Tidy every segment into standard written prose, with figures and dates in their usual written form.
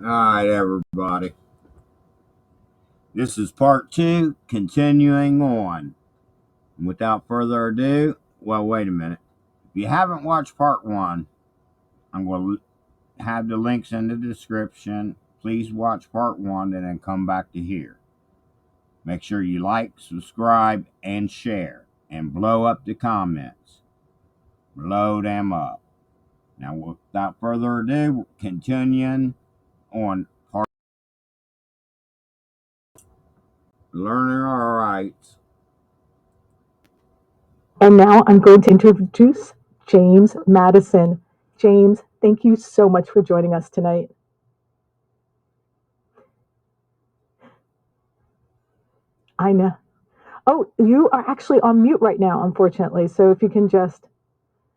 All right, everybody. This is part two, continuing on. Without further ado, well, wait a minute. If you haven't watched part one, I'm going to have the links in the description. Please watch part one and then come back to here. Make sure you like, subscribe, and share. And blow up the comments. Blow them up. Now, without further ado, continuing on part learning our rights. And now I'm going to introduce James Maddison. James, thank you so much for joining us tonight. I know. Oh, you are actually on mute right now, unfortunately. So if you can just.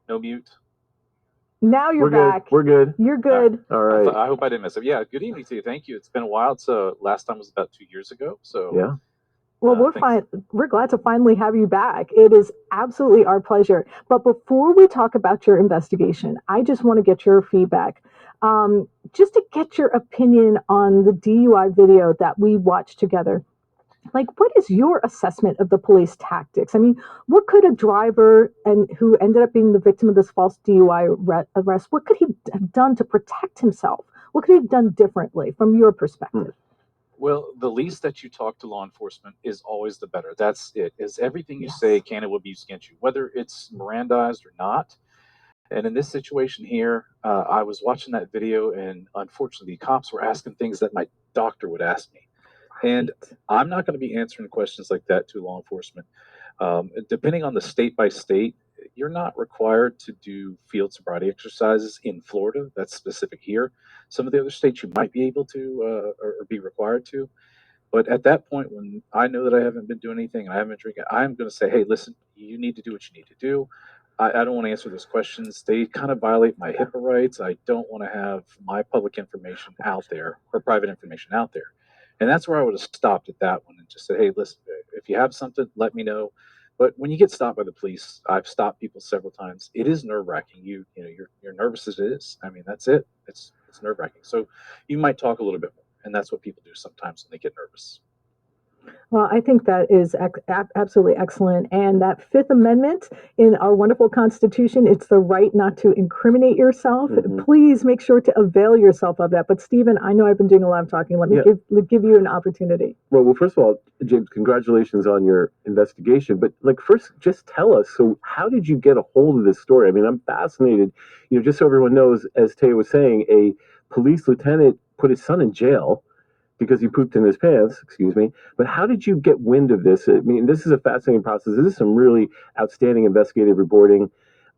No mute. Now you're We're back. Good. We're good. You're good. All right. I hope I didn't mess up. Yeah, good evening to you. Thank you. It's been a while. It's last time was about 2 years ago. So yeah. Well, we're fine. We're glad to finally have you back. It is absolutely our pleasure. But before we talk about your investigation, I just want to get your feedback. Just to get your opinion on the DUI video that we watched together. Like, what is your assessment of the police tactics? I mean, what could a driver and who ended up being the victim of this false DUI arrest, what could he have done to protect himself? What could he have done differently from your perspective? Well, the least that you talk to law enforcement is always the better. That's it. Is everything you say can and will be used against you, whether it's Mirandized or not. And in this situation here, I was watching that video, and unfortunately, the cops were asking things that my doctor would ask me. And I'm not going to be answering questions like that to law enforcement. Depending on the state by state, you're not required to do field sobriety exercises in Florida. That's specific here. Some of the other states you might be able to or be required to. But at that point, when I know that I haven't been doing anything and I haven't been drinking, I'm going to say, hey, listen, you need to do what you need to do. I don't want to answer those questions. They kind of violate my HIPAA rights. I don't want to have my public information out there or private information out there. And that's where I would have stopped at that one and just said, hey, listen, if you have something, let me know. But when you get stopped by the police, I've stopped people several times. It is nerve wracking. You're nervous as it is. I mean, that's it. It's nerve wracking. So you might talk a little bit more, and that's what people do sometimes when they get nervous. Well, I think that is absolutely excellent. And that Fifth Amendment in our wonderful Constitution, it's the right not to incriminate yourself. Mm-hmm. Please make sure to avail yourself of that. But Stephen, I know I've been doing a lot of talking. Let me give you an opportunity. Well, first of all, James, congratulations on your investigation. But first, just tell us. So, how did you get a hold of this story? I mean, I'm fascinated. Just so everyone knows, as Tay was saying, a police lieutenant put his son in jail because he pooped in his pants, excuse me. But how did you get wind of this? I mean, this is a fascinating process. This is some really outstanding investigative reporting.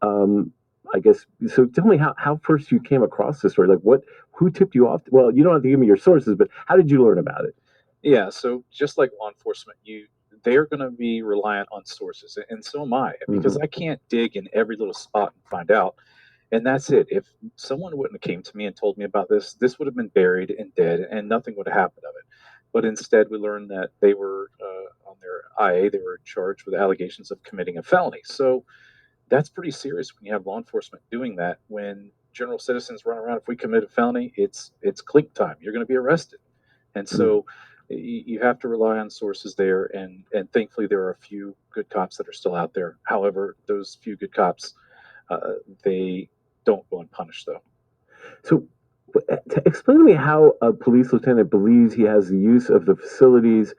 I guess, so tell me how first you came across this story. Who tipped you off? Well, you don't have to give me your sources, but how did you learn about it? Yeah, so just like law enforcement, they're going to be reliant on sources, and so am I, because I can't dig in every little spot and find out. And that's it. If someone wouldn't have came to me and told me about this would have been buried and dead, and nothing would have happened of it. But instead, we learned that they were on their IA. They were charged with allegations of committing a felony. So that's pretty serious when you have law enforcement doing that. When general citizens run around, if we commit a felony, it's clink time. You're going to be arrested, and so you have to rely on sources there. And thankfully, there are a few good cops that are still out there. However, those few good cops, they don't go unpunished, though. So, explain to me how a police lieutenant believes he has the use of the facilities,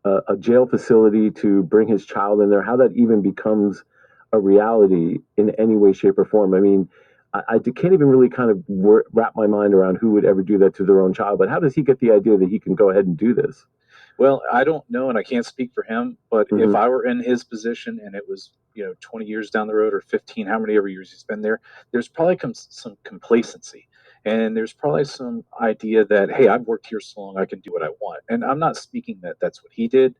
a jail facility, to bring his child in there, how that even becomes a reality in any way, shape, or form. I mean, I can't even really kind of wrap my mind around who would ever do that to their own child, but how does he get the idea that he can go ahead and do this? Well, I don't know, and I can't speak for him, but if I were in his position and it was, 20 years down the road or 15, how many ever years he's been there, there's probably some complacency. And there's probably some idea that, hey, I've worked here so long, I can do what I want. And I'm not speaking that that's what he did,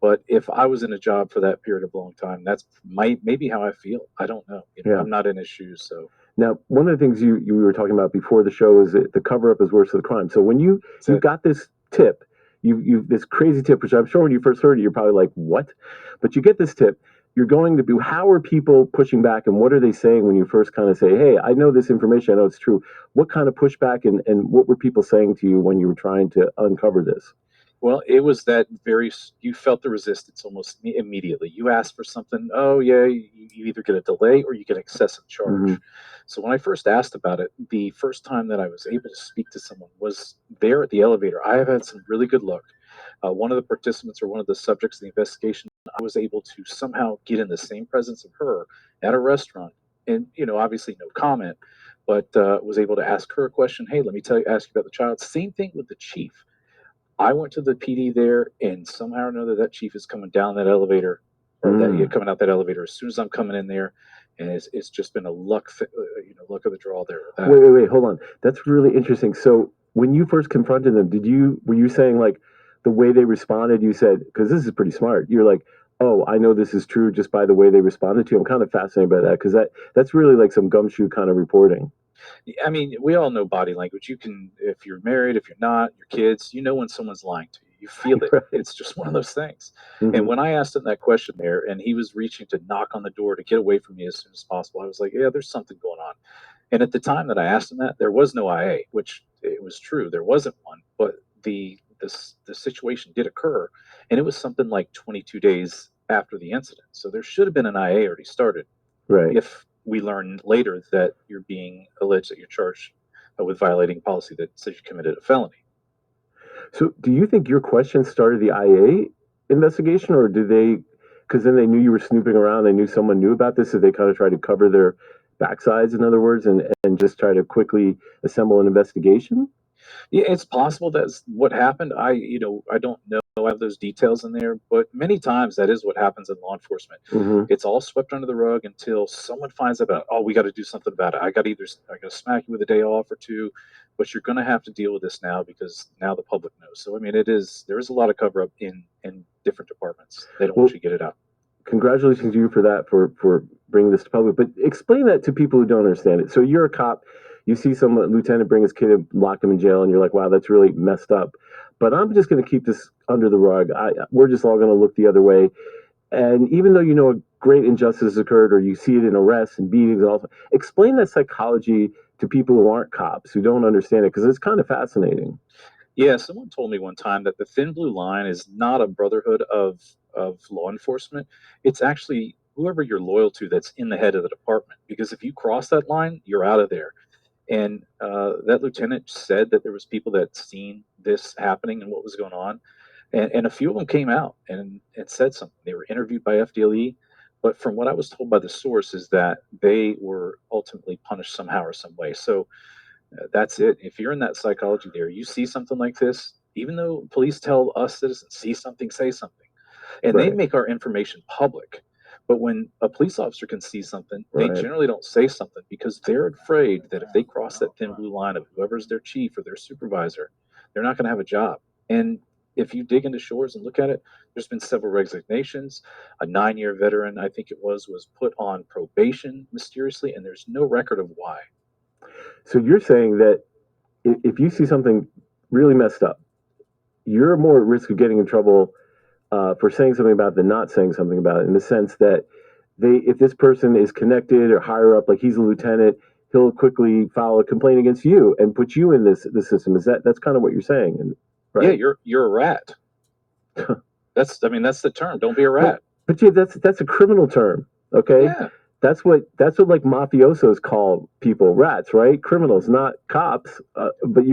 but if I was in a job for that period of a long time, that's maybe how I feel. I don't know. I'm not in his shoes, so. Now, one of the things you were talking about before the show is that the cover-up is worse than the crime. So when you got this tip, you this crazy tip, which I'm sure when you first heard it, you're probably like, what? But you get this tip. you're going to be, how are people pushing back, and what are they saying when you first kind of say, hey, I know this information, I know it's true? What kind of pushback, and what were people saying to you when you were trying to uncover this? Well, it was that you felt the resistance almost immediately. You asked for something, oh, yeah, you either get a delay or you get excessive charge. Mm-hmm. So when I first asked about it, the first time that I was able to speak to someone was there at the elevator. I have had some really good luck. One of the participants or one of the subjects of the investigation, I was able to somehow get in the same presence of her at a restaurant. And, obviously no comment, but was able to ask her a question. Hey, let me ask you about the child. Same thing with the chief. I went to the PD there, and somehow or another, that chief is coming down that elevator, or coming out that elevator as soon as I'm coming in there, and it's just been a luck of the draw there with that. Wait, hold on. That's really interesting. So when you first confronted them, were you saying like the way they responded? You said, because this is pretty smart. You're like, oh, I know this is true just by the way they responded to you. I'm kind of fascinated by that because that's really like some gumshoe kind of reporting. I mean, we all know body language. You can, if you're married, if you're not, your kids, when someone's lying to you. You feel it. Right. It's just one of those things. Mm-hmm. And when I asked him that question there, and he was reaching to knock on the door to get away from me as soon as possible, I was like, yeah, there's something going on. And at the time that I asked him that, there was no IA, which it was true. There wasn't one, but the situation did occur, and it was something like 22 days after the incident. So there should have been an IA already started. Right. If we learn later that you're being alleged that you're charged with violating policy that says you committed a felony. So do you think your question started the IA investigation, or do they? Because then they knew you were snooping around. They knew someone knew about this, so they kind of tried to cover their backsides, in other words, and just try to quickly assemble an investigation. Yeah, it's possible that's what happened. I don't know. I have those details in there, but many times that is what happens in law enforcement. Mm-hmm. It's all swept under the rug until someone finds out about, oh, we got to do something about it. I got to smack you with a day off or two, but you're going to have to deal with this now because now the public knows. So I mean, there is a lot of cover up in different departments. They don't want you to get it out. Congratulations to you for that, for bringing this to public. But explain that to people who don't understand it. So you're a cop, you see some lieutenant bring his kid and lock him in jail, and you're like, wow, that's really messed up. But I'm just going to keep this under the rug. We're just all going to look the other way. And even though you know a great injustice occurred, or you see it in arrests and beatings, and all, explain that psychology to people who aren't cops, who don't understand it, because it's kind of fascinating. Yeah, someone told me one time that the thin blue line is not a brotherhood of law enforcement. It's actually whoever you're loyal to that's in the head of the department. Because if you cross that line, you're out of there. And that lieutenant said that there was people that seen this happening and what was going on, and a few of them came out and said something. They were interviewed by FDLE, but from what I was told by the source is that they were ultimately punished somehow or some way. So that's it. If you're in that psychology there, you see something like this, even though police tell us citizens, see something, say something, and they Right. make our information public. But when a police officer can see something, they Right. generally don't say something because they're afraid that if they cross that thin blue line of whoever's their chief or their supervisor, they're not going to have a job. And if you dig into Shores and look at it, there's been several resignations. A 9-year veteran, I think it was put on probation mysteriously, and there's no record of why. So you're saying that if you see something really messed up, you're more at risk of getting in trouble for saying something about it than not saying something about it, in the sense that if this person is connected or higher up, like he's a lieutenant, he'll quickly file a complaint against you and put you in this system. That's kind of what you're saying, right? Yeah, you're a rat. That's the term. Don't be a rat. But yeah, that's a criminal term. Okay. Yeah. That's what like mafiosos call people, rats, right? Criminals, not cops. But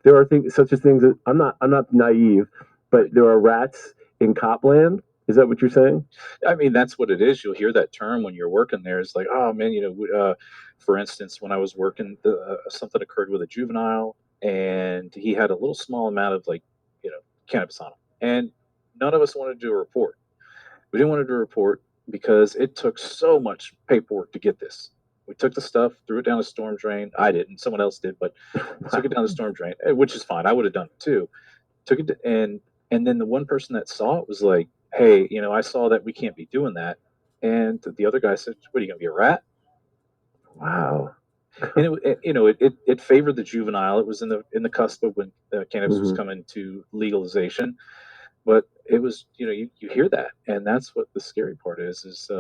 there are things such as things that I'm not naive, but there are rats in Copland. Is that what you're saying? I mean, that's what it is. You'll hear that term when you're working there. It's like, oh man, for instance, when I was working, something occurred with a juvenile, and he had a little small amount of cannabis on him, and none of us wanted to do a report. We didn't want to do a report because it took so much paperwork to get this. We took the stuff, threw it down a storm drain. I didn't, someone else did, but took it down the storm drain, which is fine. I would have done it too. Took it and then the one person that saw it was like, hey, I saw that we can't be doing that. And the other guy said, what are you going to be, a rat? Wow. And it favored the juvenile. It was in the cusp of when cannabis was Mm-hmm. coming to legalization. But it was, you hear that, and that's what the scary part is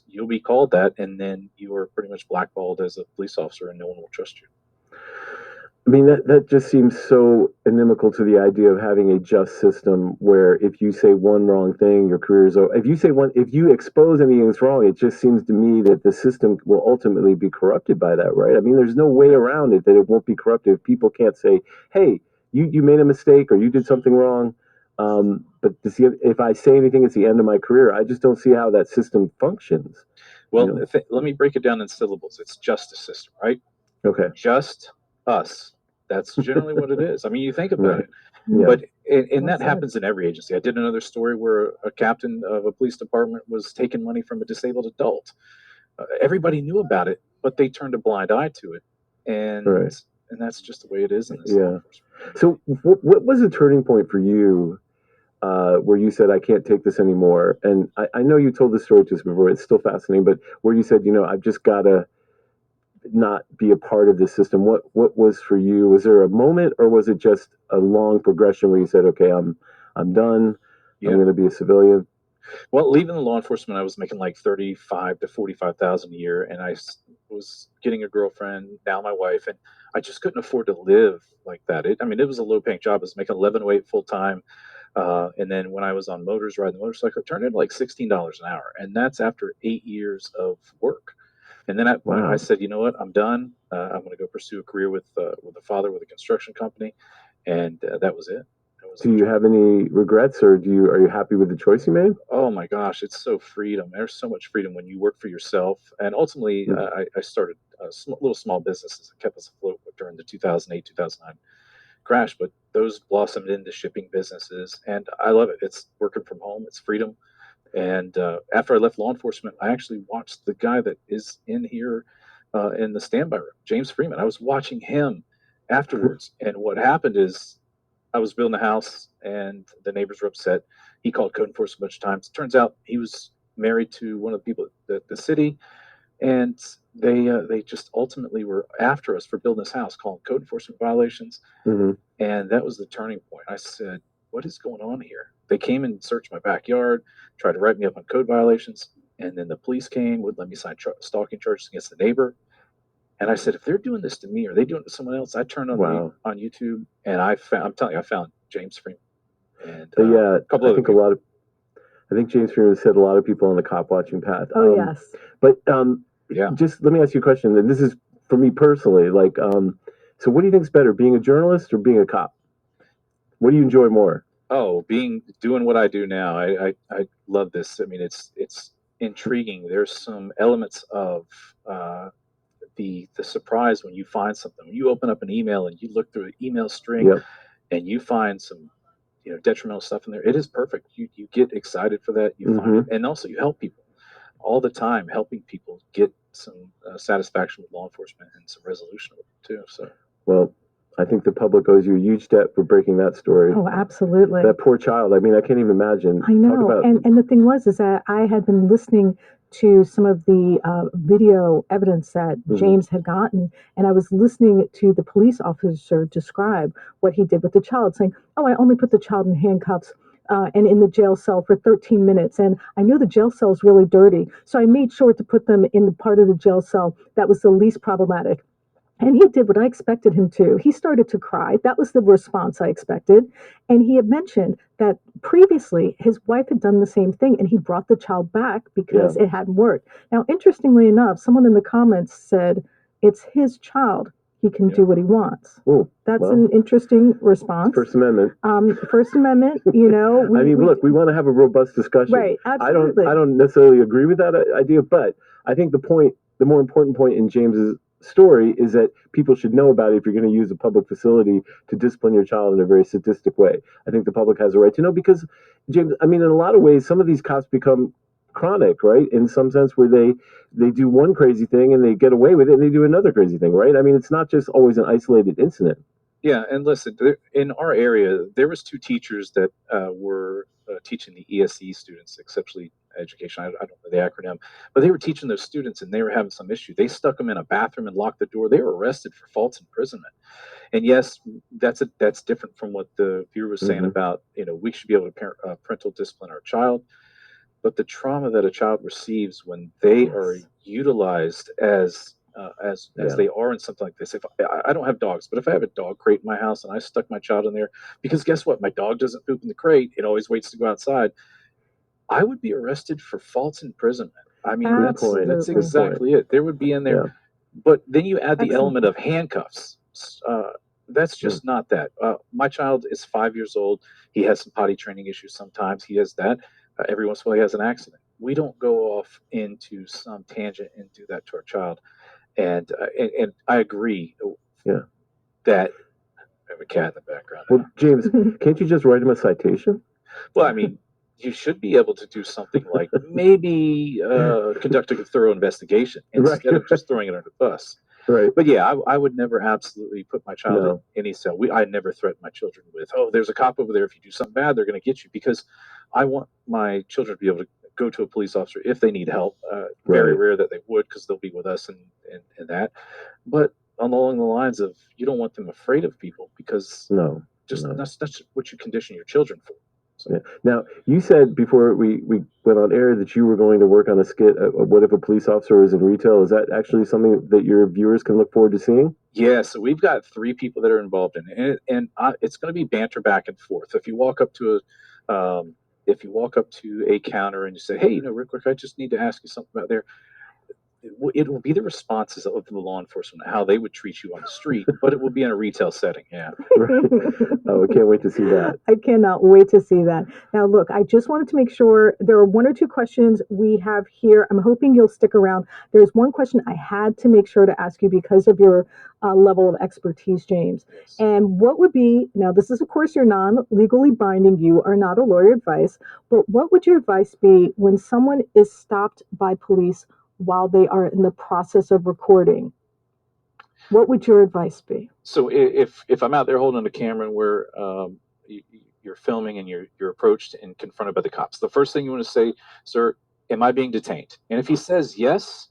you'll be called that, and then you are pretty much blackballed as a police officer, and no one will trust you. I mean, that just seems so inimical to the idea of having a just system where if you say one wrong thing, your career is over. If you expose anything that's wrong, it just seems to me that the system will ultimately be corrupted by that, right? I mean, there's no way around it that it won't be corrupted. If people can't say, hey, you made a mistake or you did something wrong. But to see if I say anything, it's the end of my career. I just don't see how that system functions. Well, let me break it down in syllables. It's justice system, right? Okay. Just us. That's generally what it is. I mean, you think about Right. it. Yeah. But and that happens in every agency. I did another story where a captain of a police department was taking money from a disabled adult. Everybody knew about it, but they turned a blind eye to it, and Right. and that's just the way it is in this law Yeah. enforcement. So, what was a turning point for you where you said, I can't take this anymore? And I know you told this story to us before, it's still fascinating, but where you said, I've just got to not be a part of this system. What was for you? Was there a moment, or was it just a long progression where you said, okay, I'm done. Yeah. I'm going to be a civilian? Well, leaving the law enforcement, I was making like 35 to 45,000 a year, and I was getting a girlfriend, now my wife, and I just couldn't afford to live like that. It was a low paying job. I was making 11.08 full time. And then when I was on motors, riding the motorcycle, it turned into like $16 an hour. And that's after 8 years of work. And then Wow. I said, you know what, I'm done. I'm going to go pursue a career with a father with a construction company. And that was it. Do you have any regrets, or are you happy with the choice you made? Oh my gosh, it's so freedom. There's so much freedom when you work for yourself. And ultimately, I started little small businesses that kept us afloat during the 2008, 2009 crash, but those blossomed into shipping businesses, and I love it. It's working from home, it's freedom. And after I left law enforcement, I actually watched the guy that is in here in the standby room, James Freeman. I was watching him afterwards, and what happened is I was building a house, and the neighbors were upset. He called code enforcement a bunch of times. It turns out he was married to one of the people at the city, and they just ultimately were after us for building this house, calling code enforcement violations. Mm-hmm. And that was the turning point. I said, what is going on here? They came and searched my backyard, tried to write me up on code violations, and then the police came, would let me sign stalking charges against the neighbor. And I said, if they're doing this to me, are they doing it to someone else? I turned on on YouTube, and I'm telling you, I found James Freeman and yeah, a couple other people. I think James Freeman said a lot of people on the cop watching path. Oh, yes. But Yeah. just let me ask you a question, and this is for me personally. So what do you think is better, being a journalist or being a cop? What do you enjoy more? Oh, doing what I do now. I love this. I mean, it's intriguing. There's some elements of the surprise when you find something. When you open up an email and you look through an email string, Yep. and you find some detrimental stuff in there, it is perfect. You get excited for that. You find it, and also you help people all the time, helping people get some satisfaction with law enforcement and some resolution with it too. So, well, I think the public owes you a huge debt for breaking that story. Oh, absolutely. That poor child. I mean, I can't even imagine. I know. And the thing was is that I had been listening to some of the video evidence that James had gotten, and I was listening to the police officer describe what he did with the child, saying, "Oh, I only put the child in handcuffs." And in the jail cell for 13 minutes. And I knew the jail cell is really dirty. So I made sure to put them in the part of the jail cell that was the least problematic. And he did what I expected him to. He started to cry. That was the response I expected. And he had mentioned that previously his wife had done the same thing, and he brought the child back because it hadn't worked. Now, interestingly enough, someone in the comments said, it's his child. He can do what he wants. Ooh, That's an interesting response. First Amendment. First Amendment, I mean, look, we want to have a robust discussion. Right, absolutely. I don't necessarily agree with that idea, but I think the more important point in James's story is that people should know about it if you're going to use a public facility to discipline your child in a very sadistic way. I think the public has a right to know because, James, I mean, in a lot of ways, some of these cops become chronic, right? In some sense where they do one crazy thing and they get away with it and they do another crazy thing, right? I mean, it's not just always an isolated incident. Yeah, and listen, in our area, there was two teachers that were teaching the ESE students, exceptionally education. I don't know the acronym, but they were teaching those students, and they were having some issue. They stuck them in a bathroom and locked the door. They were arrested for false imprisonment. And yes, that's different from what the viewer was saying about, we should be able to parental discipline our child, but the trauma that a child receives when they are utilized as they are in something like this. If I don't have dogs, but if I have a dog crate in my house and I stuck my child in there, because guess what, my dog doesn't poop in the crate; it always waits to go outside. I would be arrested for false imprisonment. I mean, that's exactly it. There would be in there, but then you add the element of handcuffs. That's just not that. My child is 5 years old. He has some potty training issues sometimes. He has that. Every once in a while, he has an accident. We don't go off into some tangent and do that to our child. And I agree that I have a cat in the background. Well, James, can't you just write him a citation? Well, I mean, you should be able to do something like maybe conduct a thorough investigation instead of just throwing it under the bus. Right. But yeah, I would never absolutely put my child in any cell. I never threaten my children with, oh, there's a cop over there. If you do something bad, they're going to get you, because I want my children to be able to go to a police officer if they need help. Very rare that they would, because they'll be with us and that. But along the lines of, you don't want them afraid of people, because that's what you condition your children for. So. Yeah. Now, you said before we went on air that you were going to work on a skit. What if a police officer is in retail? Is that actually something that your viewers can look forward to seeing? Yeah, so we've got 3 people that are involved in it, and it's going to be banter back and forth. If you walk up to a counter and you say, "Hey, real quick, I just need to ask you something about there," it will be the responses of the law enforcement, how they would treat you on the street, but it will be in a retail setting. Yeah. Oh, I can't wait to see that. I cannot wait to see that. Now, look, I just wanted to make sure there are 1 or 2 questions we have here. I'm hoping you'll stick around. There's one question I had to make sure to ask you because of your level of expertise, James. And what would be, now this is, of course, you're non-legally binding, you are not a lawyer advice, but what would your advice be when someone is stopped by police while they are in the process of recording? What would your advice be? So if I'm out there holding a camera and you're filming and you're approached and confronted by the cops, the first thing you want to say, "Sir, am I being detained?" And if he says yes,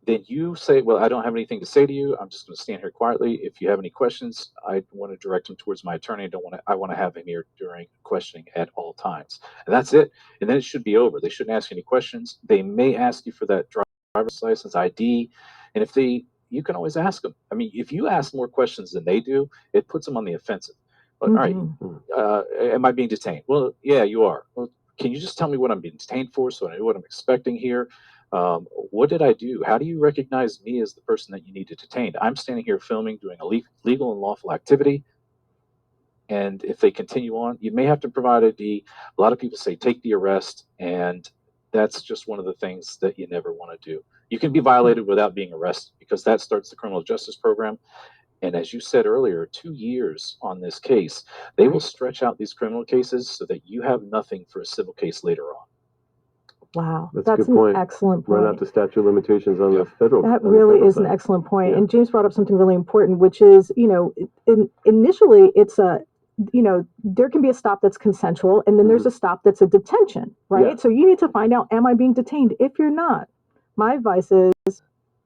then you say, "Well, I don't have anything to say to you. I'm just going to stand here quietly. If you have any questions, I want to direct them towards my attorney. I want to have him here during questioning at all times." And that's it. And then it should be over. They shouldn't ask any questions. They may ask you for that driver's license, ID, and you can always ask them. I mean, if you ask more questions than they do, it puts them on the offensive. But, all right, am I being detained? Well, yeah, you are. Well, can you just tell me what I'm being detained for, so I know what I'm expecting here? What did I do? How do you recognize me as the person that you need to detain? I'm standing here filming, doing a legal and lawful activity. And if they continue on, you may have to provide ID. A lot of people say take the arrest, and that's just one of the things that you never want to do. You can be violated without being arrested, because that starts the criminal justice program. And as you said earlier, 2 years on this case. They will stretch out these criminal cases so that you have nothing for a civil case later on. Wow, that's a good an point. Excellent point. Run out the statute of limitations on the federal. That really is an excellent point. Yeah. And James brought up something really important, which is, initially it's there can be a stop that's consensual, and then there's a stop that's a detention, right? Yeah. So you need to find out, am I being detained? If you're not, my advice is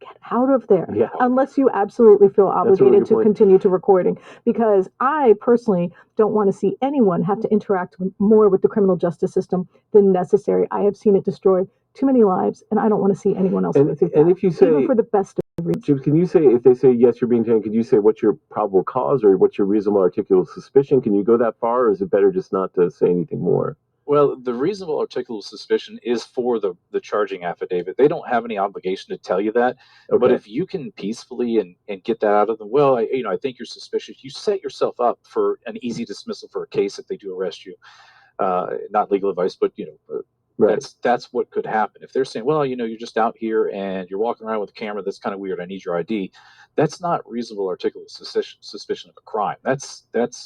get out of there, unless you absolutely feel obligated to continue to recording, because I personally don't want to see anyone have to interact more with the criminal justice system than necessary. I have seen it destroy too many lives, and I don't want to see anyone else go through that. And if you say, even for the best of reasons. Jim, can you say, if they say yes, you're being detained, could you say what's your probable cause or what's your reasonable articulable suspicion? Can you go that far, or is it better just not to say anything more? Well, the reasonable articulable suspicion is for the charging affidavit. They don't have any obligation to tell you that. Okay. But if you can peacefully and get that out of them, well, I think you're suspicious. You set yourself up for an easy dismissal for a case if they do arrest you. Not legal advice, but that's what could happen. If they're saying, well, you're just out here and you're walking around with a camera, that's kind of weird, I need your ID. That's not reasonable articulable suspicion of a crime. That's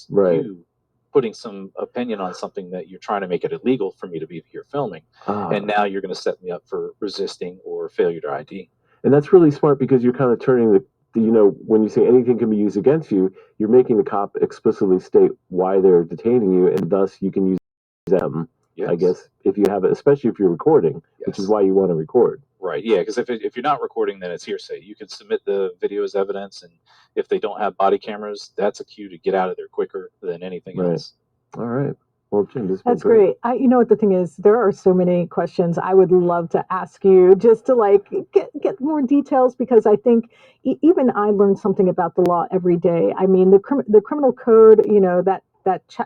you putting some opinion on something that you're trying to make it illegal for me to be here filming. And now you're going to set me up for resisting or failure to ID. And that's really smart, because you're kind of turning when you say anything can be used against you, you're making the cop explicitly state why they're detaining you, and thus you can use them Yes. I guess, if you have it, especially if you're recording, which is Yes. why you want to record. Right. Yeah. Because if you're not recording, then it's hearsay. You can submit the video as evidence, and if they don't have body cameras, that's a cue to get out of there quicker than anything Right. else. All right. Well, Jim, this has been That's great. You know what the thing is, there are so many questions I would love to ask you just to like get more details, because I think even I learn something about the law every day. I mean, the criminal code, you know, that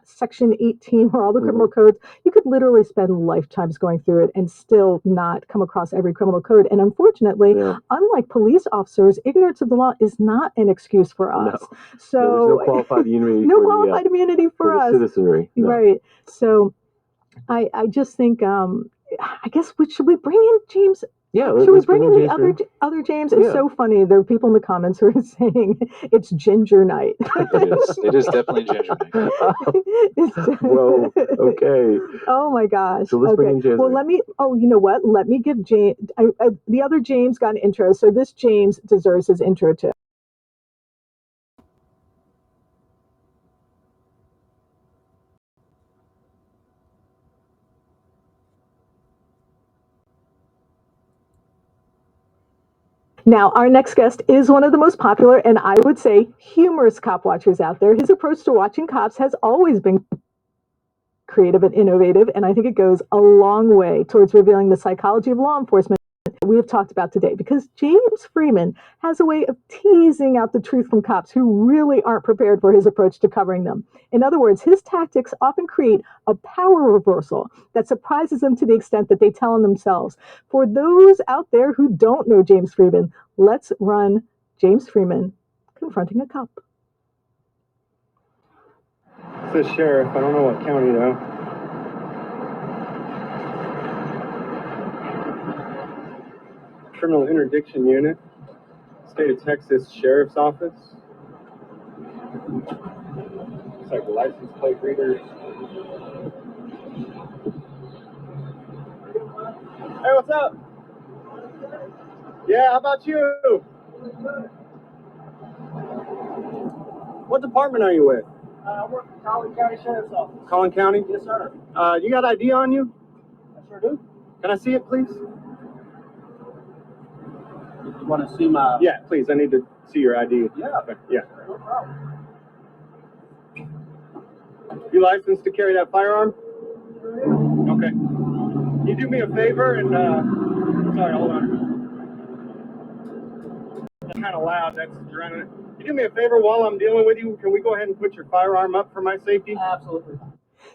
section 18 or all the criminal codes, you could literally spend lifetimes going through it and still not come across every criminal code. And unfortunately, Yeah. unlike police officers, ignorance of the law is not an excuse for us. No. So No, there's no qualified immunity no for qualified immunity for the us. citizenry. No. Right. So I just think I guess should we bring in James? Yeah, Should we let's bring in James the other James? It's Yeah. so funny. There are people in the comments who are saying it's ginger night. It is definitely ginger night. Whoa. Okay. Oh my gosh. So let's bring in James. Well, let me. Oh, you know what? Let me give James. The other James got an intro, so this James deserves his intro too. Now, our next guest is one of the most popular and I would say humorous cop watchers out there. His approach to watching cops has always been creative and innovative, and I think it goes a long way towards revealing the psychology of law enforcement we have talked about today, because James Freeman has a way of teasing out the truth from cops who really aren't prepared for his approach to covering them. In other words, his tactics often create a power reversal that surprises them to the extent that they tell on themselves. For those out there who don't know James Freeman, let's run James Freeman confronting a cop. It's the sheriff. I don't know what county though. Criminal Interdiction Unit, State of Texas Sheriff's Office. Looks like license plate readers. Hey, what's up? Yeah, how about you? What department are you with? I work for Collin County Sheriff's Office. Collin County? Yes, sir. You got ID on you? I sure do. Can I see it, please? You want to see my... Yeah, please. I need to see your ID. Yeah. Okay. Yeah. No problem. You licensed to carry that firearm? Okay. Can you do me a favor and, sorry, hold on. That's kind of loud. That's drowning it. Can you do me a favor while I'm dealing with you? Can we go ahead and put your firearm up for my safety? Absolutely.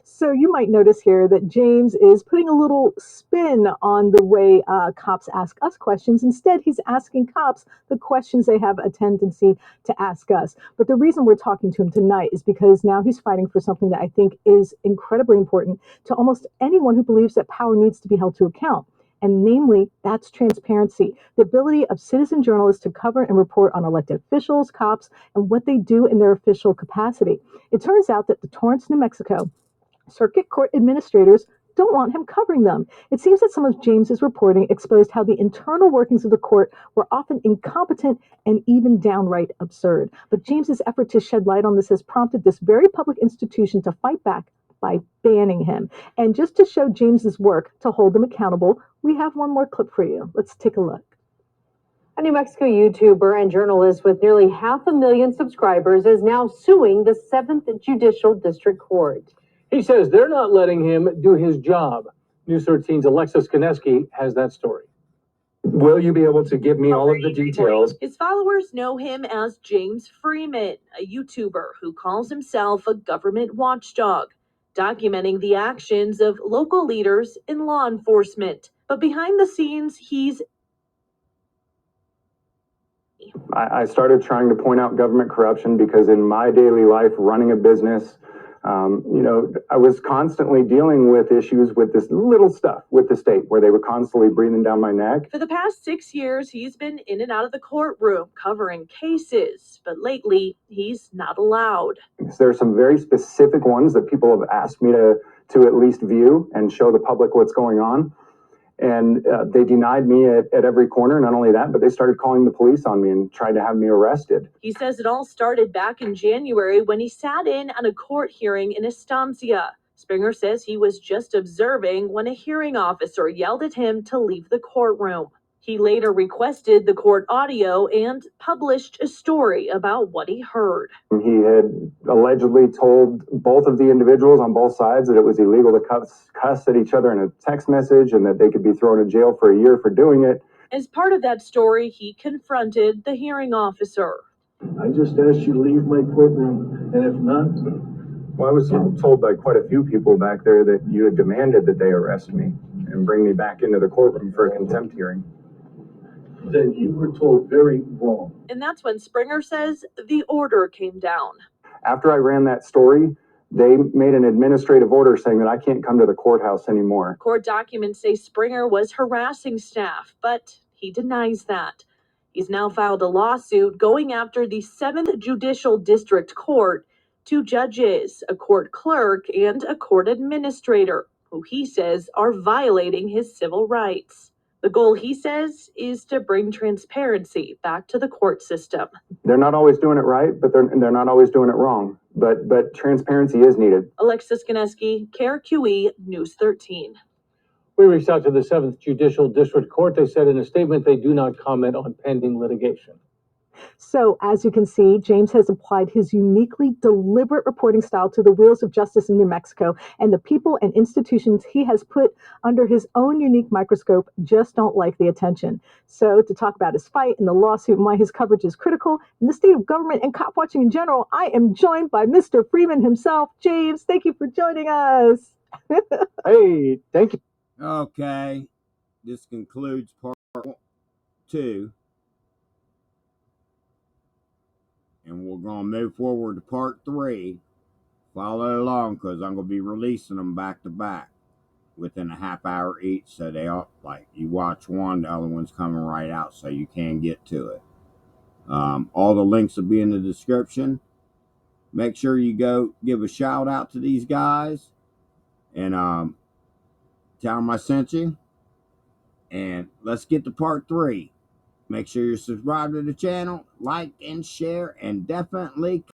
So you might notice here that James is putting a little spin on the way cops ask us questions. Instead, he's asking cops the questions they have a tendency to ask us. But the reason we're talking to him tonight is because now he's fighting for something that I think is incredibly important to almost anyone who believes that power needs to be held to account. And namely, that's transparency, the ability of citizen journalists to cover and report on elected officials, cops, and what they do in their official capacity. It turns out that the Torrance, New Mexico circuit court administrators don't want him covering them. It seems that some of James's reporting exposed how the internal workings of the court were often incompetent and even downright absurd. But James's effort to shed light on this has prompted this very public institution to fight back by banning him. And just to show James's work to hold them accountable, we have one more clip for you. Let's take a look. A New Mexico YouTuber and journalist with nearly 500,000 subscribers is now suing the 7th Judicial District Court. He says they're not letting him do his job. News 13's Alexis Koneski has that story. Will you be able to give me all of the details? His followers know him as James Freeman, a YouTuber who calls himself a government watchdog, documenting the actions of local leaders in law enforcement. But behind the scenes, he's I started trying to point out government corruption because in my daily life, running a business, I was constantly dealing with issues with this little stuff with the state where they were constantly breathing down my neck. For the past 6 years, he's been in and out of the courtroom covering cases, but lately he's not allowed. There are some very specific ones that people have asked me to at least view and show the public what's going on. And they denied me at every corner. Not only that, but they started calling the police on me and tried to have me arrested. He says it all started back in January when he sat in on a court hearing in Estancia. Springer says he was just observing when a hearing officer yelled at him to leave the courtroom. He later requested the court audio and published a story about what he heard. He had allegedly told both of the individuals on both sides that it was illegal to cuss at each other in a text message and that they could be thrown in jail for a year for doing it. As part of that story, he confronted the hearing officer. I just asked you to leave my courtroom, and if not... Well, I was told by quite a few people back there that you had demanded that they arrest me and bring me back into the courtroom for a contempt hearing. Then you were told very wrong. And that's when Springer says the order came down. After I ran that story, they made an administrative order saying that I can't come to the courthouse anymore. Court documents say Springer was harassing staff, but he denies that. He's now filed a lawsuit going after the 7th Judicial District Court, 2 judges, a court clerk, and a court administrator, who he says are violating his civil rights. The goal, he says, is to bring transparency back to the court system. They're not always doing it right, but they're not always doing it wrong. But transparency is needed. Alexis Ganeski, KRQE News 13. We reached out to the 7th Judicial District Court. They said in a statement they do not comment on pending litigation. So, as you can see, James has applied his uniquely deliberate reporting style to the wheels of justice in New Mexico, and the people and institutions he has put under his own unique microscope just don't like the attention. So, to talk about his fight and the lawsuit and why his coverage is critical in the state of government and cop watching in general, I am joined by Mr. Freeman himself. James, thank you for joining us. Hey, thank you. Okay, this concludes part 2. And we're going to move forward to part 3. Follow along because I'm going to be releasing them back to back within a half hour each. So they all, like, you watch one, the other one's coming right out so you can get to it. All the links will be in the description. Make sure you go give a shout out to these guys and tell them I sent you. And let's get to part 3. Make sure you're subscribed to the channel, like and share, and definitely